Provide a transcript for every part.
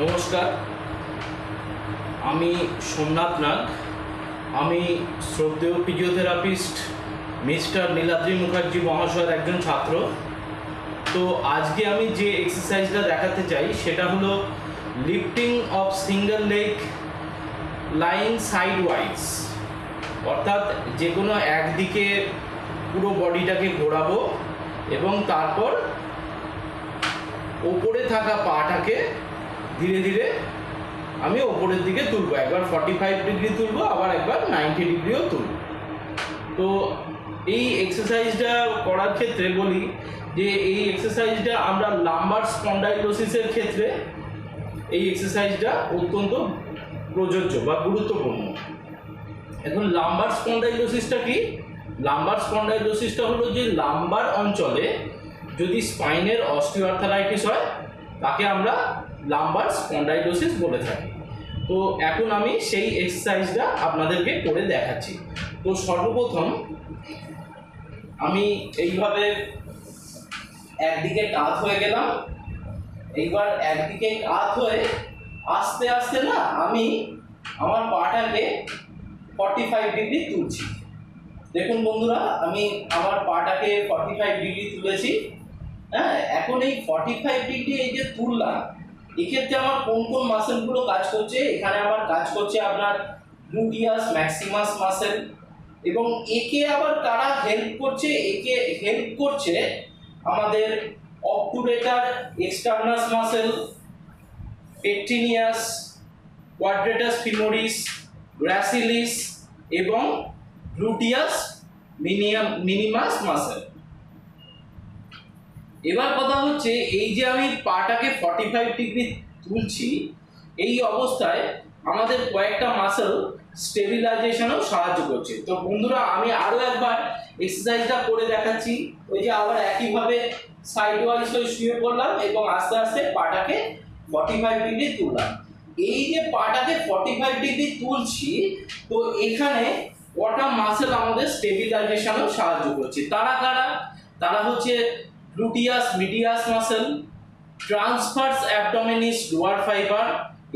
নমস্কার, আমি সোমনাথ নাগ। আমি শ্রদ্ধেয় ফিজিওথেরাপিস্ট মিস্টার নীলাদ্রি মুখার্জি মহাশয়ের একজন ছাত্র। তো আজকে আমি যে এক্সারসাইজটা দেখাতে চাই সেটা হলো lifting of single leg lying side wise, অর্থাৎ যে কোনো একদিকে পুরো বডিটাকে ঘোরাবো এবং তারপর ওপরে থাকা পাটাকে ধীরে ধীরে আমি ওপরের দিকে তুলবো। একবার 45 ডিগ্রি তুলবো, আবার একবার 90 ডিগ্রিও তুলবো। তো এই এক্সারসাইজটা করার ক্ষেত্রে বলি যে এই এক্সারসাইজটা আমরা লাম্বার স্পন্ডাইলোসিসের ক্ষেত্রে এই এক্সারসাইজটা অত্যন্ত প্রযোজ্য বা গুরুত্বপূর্ণ। এখন লাম্বার স্পন্ডাইলোসিসটা কি? লাম্বার স্পন্ডাইলোসিসটা হলো যে লাম্বার অঞ্চলে যদি স্পাইনের অস্টিওআর্থারাইটিস হয় তাকে আমরা লাম্বার স্পন্ডাইলোসিস বলে থাকি। তো এখন আমি সেই এক্সারসাইজটা আপনাদেরকে করে দেখাচ্ছি। তো সর্বপ্রথম আমি এইভাবে একদিকে কাত হয়ে গেলাম। এইবার একদিকে কাত হয়ে আস্তে আস্তে না আমি আমার পাটাকে 45 ডিগ্রি তুলছি। দেখুন বন্ধুরা, আমি আমার পাটাকে 45 ডিগ্রি তুলেছি। হ্যাঁ, এখন এই 45 ডিগ্রি এই যে তুললাম, এক্ষেত্রে আমার কোন কোন মাসেলগুলো কাজ করছে? এখানে আমার কাজ করছে আপনার গ্লুটিয়াস ম্যাক্সিমাস মাসেল, এবং একে আবার কারা হেল্প করছে? একে হেল্প করছে আমাদের অবটুরেটর এক্সটার্নাস মাসেল, পেকটিনিয়াস, কোয়াড্রেটাস ফিমোরিস, গ্রাসিলিস এবং গ্লুটিয়াস মিনিমাস মাসেল। এবার কথা হচ্ছে, এই যে আমি পাটাকে 45 ডিগ্রি তুলছি, এই অবস্থায় আমাদের কয়েকটা মাসেল স্টেবিলাইজেশনেও সাহায্য করছে। তো বন্ধুরা, আমি আরও একবার এক্সারসাইজটা করে দেখাচ্ছি। ওই যে আবার একইভাবে সাইড ওয়াইজ হয়ে শুয়ে পড়লাম এবং আস্তে আস্তে পাটাকে 45 ডিগ্রি তুললাম। এই যে পাটাকে 45 ডিগ্রি তুলছি, তো এখানে কটা মাসেল আমাদের স্টেবিলাইজেশনেও সাহায্য করছে। তারা কারা? তারা হচ্ছে gluteus medias muscle, transverse abdominis lower fibre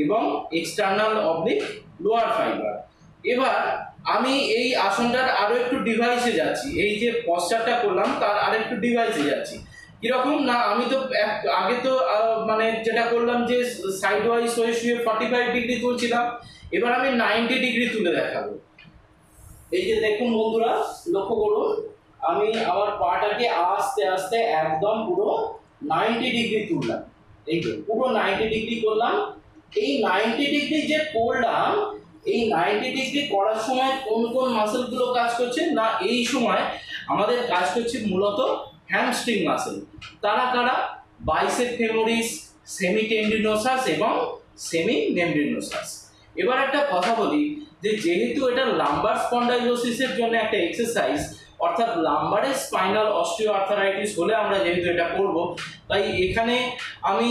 এবং এক্সটার্নাল অবলিক লোয়ার ফাইবার। এবার আমি এই আসনটার আরো একটু ডিভাইসে যাচ্ছি। এই যে পশ্চারটা করলাম তার আরেকটু ডিভাইসে যাচ্ছি। কিরকম না, আমি তো আগে তো মানে যেটা করলাম যে সাইড ওয়াইজ হয়ে শুয়ে 45 ডিগ্রি তুলছিলাম, এবার আমি 90 ডিগ্রি তুলে দেখাবো। এই যে দেখুন বন্ধুরা, লক্ষ্য করুন, আমি আমার পাটাকে আস্তে আস্তে একদম পুরো 90 ডিগ্রি তুললাম। এই যে পুরো 90 ডিগ্রি করলাম। এই 90 ডিগ্রি যে করলাম, এই 90 ডিগ্রি করার সময় কোন কোন মাসেলগুলো কাজ করছে? না, এই সময় আমাদের কাজ করছে মূলত হ্যামস্ট্রিং মাসেল। তারা কারা? বাইসেপ ফেমোরিস, সেমিটেন্ডিনোসাস এবং সেমি মেমব্রেনোসাস। এবার একটা কথা বলি যে যেহেতু এটা লাম্বার স্পন্ডাইলোসিসের জন্য একটা এক্সারসাইজ, অর্থাৎ লাম্বারের স্পাইনাল অস্টিওআর্থারাইটিস হলে আমরা যেহেতু এটা করব, তাই এখানে আমি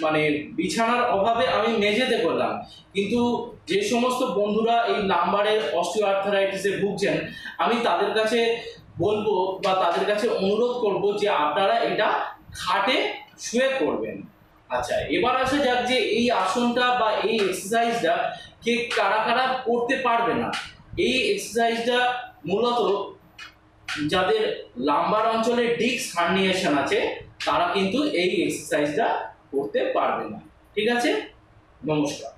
মানে বিছানার অভাবে আমি মেঝেতে করলাম। কিন্তু যে সমস্ত বন্ধুরা এই লাম্বারের অস্টিওআর্থারাইটিসে ভুগছেন, আমি তাদের কাছে বলবো বা তাদের কাছে অনুরোধ করব যে আপনারা এটা খাটে শুয়ে করবেন। আচ্ছা, এবার আসা যাক যে এই আসনটা বা এই এক্সারসাইজটা কে কারা কারা করতে পারবে না। এই এক্সারসাইজটা মূলত যাদের লাম্বার অঞ্চলে ডিস্ক হার্নিয়েশন আছে তারা কিন্তু এই এক্সারসাইজটা করতে পারবে না। ঠিক আছে, নমস্কার।